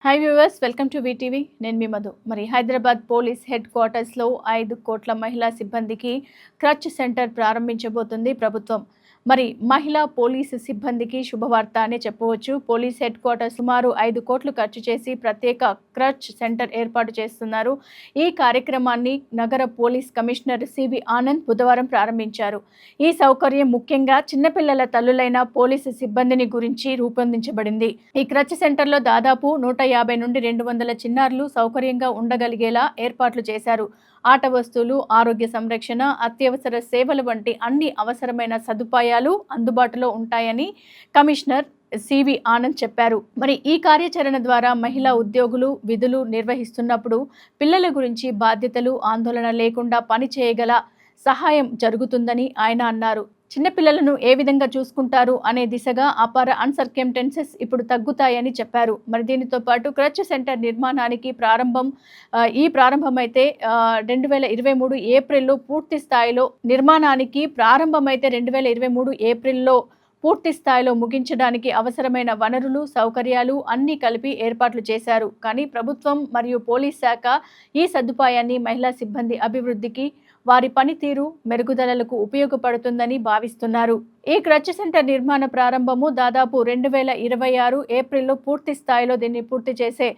High viewers, welcome to VTV. నేను మీ మధు. మరి Hyderabad police head క్వార్టర్స్లో 5 కోట్ల మహిళా సిబ్బందికి క్రచ్ సెంటర్ ప్రారంభించబోతుంది ప్రభుత్వం. మరి మహిళా పోలీసు సిబ్బందికి శుభవార్త అనే చెప్పవచ్చు. పోలీస్ హెడ్ క్వార్టర్ సుమారు 5 కోట్లు ఖర్చు చేసి ప్రత్యేక క్రచ్ సెంటర్ ఏర్పాటు చేస్తున్నారు. ఈ కార్యక్రమాన్ని నగర పోలీస్ కమిషనర్ సివి ఆనంద్ బుధవారం ప్రారంభించారు. ఈ సౌకర్యం ముఖ్యంగా చిన్నపిల్లల తల్లులైన పోలీసు సిబ్బందిని గురించి రూపొందించబడింది. ఈ క్రచ్ సెంటర్లో దాదాపు 150 నుండి 200 చిన్నారులు సౌకర్యంగా ఉండగలిగేలా ఏర్పాట్లు చేశారు. ఆట వస్తువులు, ఆరోగ్య సంరక్షణ, అత్యవసర సేవలు వంటి అన్ని అవసరమైన సదుపాయాలు అందుబాటులో ఉంటాయని కమిషనర్ సివి ఆనంద్ చెప్పారు. మరి ఈ కార్యాచరణ ద్వారా మహిళా ఉద్యోగులు విధులు నిర్వహిస్తున్నప్పుడు పిల్లల గురించి బాధ్యతలు, ఆందోళన లేకుండా పని చేయగల సహాయం జరుగుతుందని ఆయన అన్నారు. చిన్నపిల్లలను ఏ విధంగా చూసుకుంటారు అనే దిశగా అపార అన్సర్కమ్టెన్సెస్ ఇప్పుడు తగ్గుతాయని చెప్పారు. మరి దీనితో పాటు క్రచ్ సెంటర్ నిర్మాణానికి ప్రారంభమైతే 2023 ఏప్రిల్లో పూర్తి స్థాయిలో నిర్మాణానికి ప్రారంభమైతే 2023 ఏప్రిల్లో పూర్తి స్థాయిలో ముగించడానికి అవసరమైన వనరులు, సౌకర్యాలు అన్నీ కలిపి ఏర్పాట్లు చేశారు. కానీ ప్రభుత్వం మరియు పోలీస్ శాఖ ఈ సదుపాయాన్ని మహిళా సిబ్బంది అభివృద్ధికి, వారి పనితీరు మెరుగుదలలకు ఉపయోగపడుతుందని భావిస్తున్నారు. ఈ క్రచ్ సెంటర్ నిర్మాణ ప్రారంభము దాదాపు 2026 ఏప్రిల్లో పూర్తి స్థాయిలో దీన్ని పూర్తి చేసే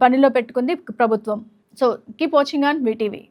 పనిలో పెట్టుకుంది ప్రభుత్వం. So keep watching on VTV.